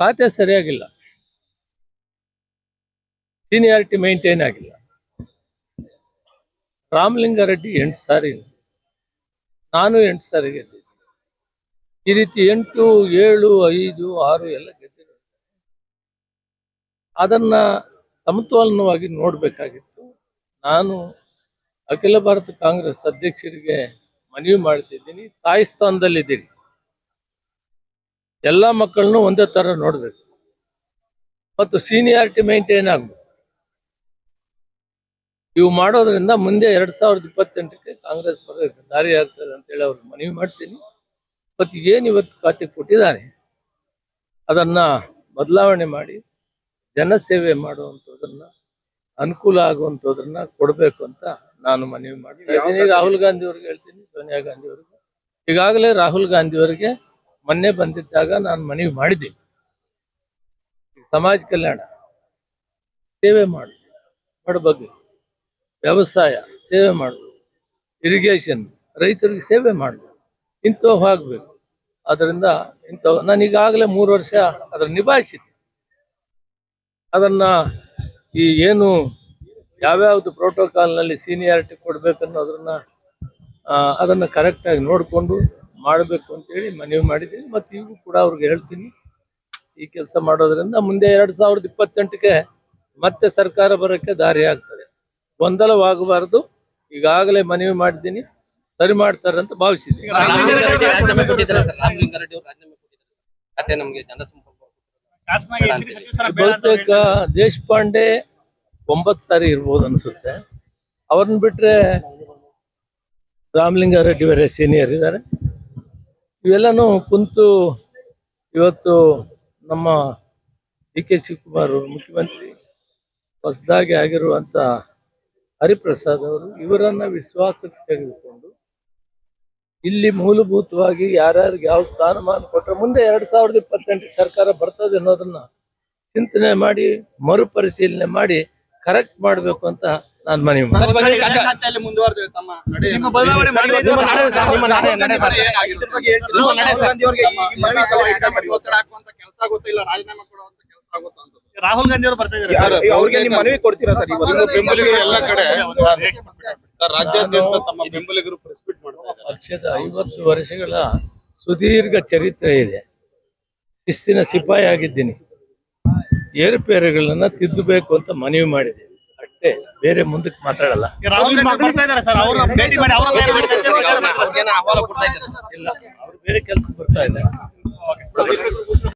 ಖಾತೆ ಸರಿಯಾಗಿಲ್ಲ, seniority maintain ಆಗಿಲ್ಲ. ರಾಮಲಿಂಗಾರೆಡ್ಡಿ 8 ಸಾರಿ, ನಾನು 8 ಸಾರಿ ಗೆದ್ದಿದ್ದೆ. ಈ ರೀತಿ 8, 7, 5, 6 ಎಲ್ಲ ಗೆದ್ದಿರೋ ಅದನ್ನ ಸಮತೋಲನವಾಗಿ ನೋಡ್ಬೇಕಾಗಿತ್ತು. ನಾನು ಅಖಿಲ ಭಾರತ ಕಾಂಗ್ರೆಸ್ ಅಧ್ಯಕ್ಷರಿಗೆ ಮನವಿ ಮಾಡ್ತಿದ್ದೀನಿ, ತಾಯಿ ಸ್ಥಾನದಲ್ಲಿದ್ದೀರಿ, ಎಲ್ಲ ಮಕ್ಕಳನ್ನು ಒಂದೇ ತರ ನೋಡ್ಬೇಕು ಮತ್ತು ಸೀನಿಯಾರಿಟಿ ಮೇಂಟೈನ್ ಆಗ್ಬೇಕು. ಇವು ಮಾಡೋದ್ರಿಂದ ಮುಂದೆ 2028ಕ್ಕೆ ಕಾಂಗ್ರೆಸ್ ಬರೋದಕ್ಕೆ ದಾರಿ ಆಗ್ತದೆ ಅಂತೇಳಿ ಅವ್ರಿಗೆ ಮನವಿ ಮಾಡ್ತೀನಿ. ಮತ್ತು ಏನು ಇವತ್ತು ಖಾತೆ ಕೊಟ್ಟಿದ್ದಾರೆ ಅದನ್ನ ಬದಲಾವಣೆ ಮಾಡಿ ಜನಸೇವೆ ಮಾಡುವಂಥದ್ದನ್ನ, ಅನುಕೂಲ ಆಗುವಂಥದ್ದನ್ನ ಕೊಡಬೇಕು ಅಂತ ನಾನು ಮನವಿ ಮಾಡ್ತೀನಿ. ರಾಹುಲ್ ಗಾಂಧಿ ಅವ್ರಿಗೆ ಹೇಳ್ತೀನಿ, ಸೋನಿಯಾ ಗಾಂಧಿ ಅವ್ರಿಗೆ. ಈಗಾಗಲೇ ರಾಹುಲ್ ಗಾಂಧಿ ಅವರಿಗೆ ಮೊನ್ನೆ ಬಂದಿದ್ದಾಗ ನಾನು ಮನವಿ ಮಾಡಿದ್ದೀನಿ, ಸಮಾಜ ಕಲ್ಯಾಣ ಸೇವೆ ಮಾಡು, ಬಡಬಗ್ಗರಿಗೆ ವ್ಯವಸಾಯ ಸೇವೆ ಮಾಡಬೇಕು, ಇರಿಗೇಷನ್ ರೈತರಿಗೆ ಸೇವೆ ಮಾಡಬೇಕು, ಇಂಥವು ಆಗಬೇಕು. ಅದರಿಂದ ಇಂಥವು ನಾನು ಈಗಾಗಲೇ 3 ವರ್ಷ ಅದನ್ನು ನಿಭಾಯಿಸಿದ್ದೆ. ಅದನ್ನ ಈ ಏನು ಯಾವ್ಯಾವುದು ಪ್ರೋಟೋಕಾಲ್ನಲ್ಲಿ ಸೀನಿಯಾರಿಟಿ ಕೊಡ್ಬೇಕನ್ನೋದನ್ನ ಅದನ್ನು ಕರೆಕ್ಟಾಗಿ ನೋಡಿಕೊಂಡು ಮಾಡಬೇಕು ಅಂತೇಳಿ ಮನವಿ ಮಾಡಿದ್ದೀನಿ. ಮತ್ತು ಈಗೂ ಕೂಡ ಅವ್ರಿಗೆ ಹೇಳ್ತೀನಿ, ಈ ಕೆಲಸ ಮಾಡೋದ್ರಿಂದ ಮುಂದೆ 2028ಕ್ಕೆ ಮತ್ತೆ ಸರ್ಕಾರ ಬರೋಕ್ಕೆ ದಾರಿ ಆಗ್ತದೆ. ಗೊಂದಲವಾಗಬಾರ್ದು. ಈಗಾಗಲೇ ಮನವಿ ಮಾಡಿದ್ದೀನಿ, ಸರಿ ಮಾಡ್ತಾರೆ ಅಂತ ಭಾವಿಸಿದ್ದೀನಿ. ಬಹುತೇಕ ದೇಶಪಾಂಡೆ 9 ಸಾರಿ ಇರ್ಬೋದು ಅನ್ಸುತ್ತೆ. ಅವ್ರನ್ನ ಬಿಟ್ರೆ ರಾಮಲಿಂಗಾರೆಡ್ಡಿ ಅವರೇ ಸೀನಿಯರ್ ಇದ್ದಾರೆ. ಇವೆಲ್ಲನೂ ಕುಂತು ಇವತ್ತು ನಮ್ಮ ಡಿ ಕೆ ಶಿವಕುಮಾರ್ ಮುಖ್ಯಮಂತ್ರಿ, ಹೊಸದಾಗಿ ಆಗಿರುವಂತ ಹರಿಪ್ರಸಾದ್ ಅವರು ಇವರನ್ನ ವಿಶ್ವಾಸಕ್ಕೆ ತೆಗೆದುಕೊಂಡು ಇಲ್ಲಿ ಮೂಲಭೂತವಾಗಿ ಯಾರ್ಯಾರಿಗೆ ಯಾವ ಸ್ಥಾನಮಾನ ಕೊಟ್ಟರೆ ಮುಂದೆ 2028ಕ್ಕೆ ಸರ್ಕಾರ ಬರ್ತದೆ ಅನ್ನೋದನ್ನ ಚಿಂತನೆ ಮಾಡಿ ಮರುಪರಿಶೀಲನೆ ಮಾಡಿ ಕರೆಕ್ಟ್ ಮಾಡಬೇಕು ಅಂತ ನಾನು ಮನವಿ ರಾಹುಲ್ ಗಾಂಧಿ ಅವರು ಬರ್ತಾ ಇದ್ದಾರೆ, ಅವ್ರಿಗೆ ನೀವು ಮನವಿ ಕೊಡ್ತೀರಾ ಸರ್? ಬೆಂಬಲಿಗರು ಎಲ್ಲ ಕಡೆ ಸರ್ ರಾಜ್ಯಾದ್ಯಂತ ತಮ್ಮ ಬೆಂಬಲಿಗರು ಪ್ರೆಸ್ ಮೀಟ್ ಮಾಡ್ತಾರೆ. ಪಕ್ಷದ 50 ವರ್ಷಗಳ ಸುದೀರ್ಘ ಚರಿತ್ರೆ ಇದೆ. ಶಿಸ್ತಿನ ಸಿಪಾಯಿ ಆಗಿದ್ದೀನಿ. ಏರುಪೇರುಗಳನ್ನ ತಿದ್ದಬೇಕು ಅಂತ ಮನವಿ ಮಾಡಿದ್ದೀನಿ ಅಷ್ಟೇ, ಬೇರೆ ಮುಂದಕ್ಕೆ ಮಾತಾಡಲ್ಲ. ಇಲ್ಲ, ಅವ್ರು ಬೇರೆ ಕೆಲಸ ಬರ್ತಾ ಇದ್ದಾರೆ.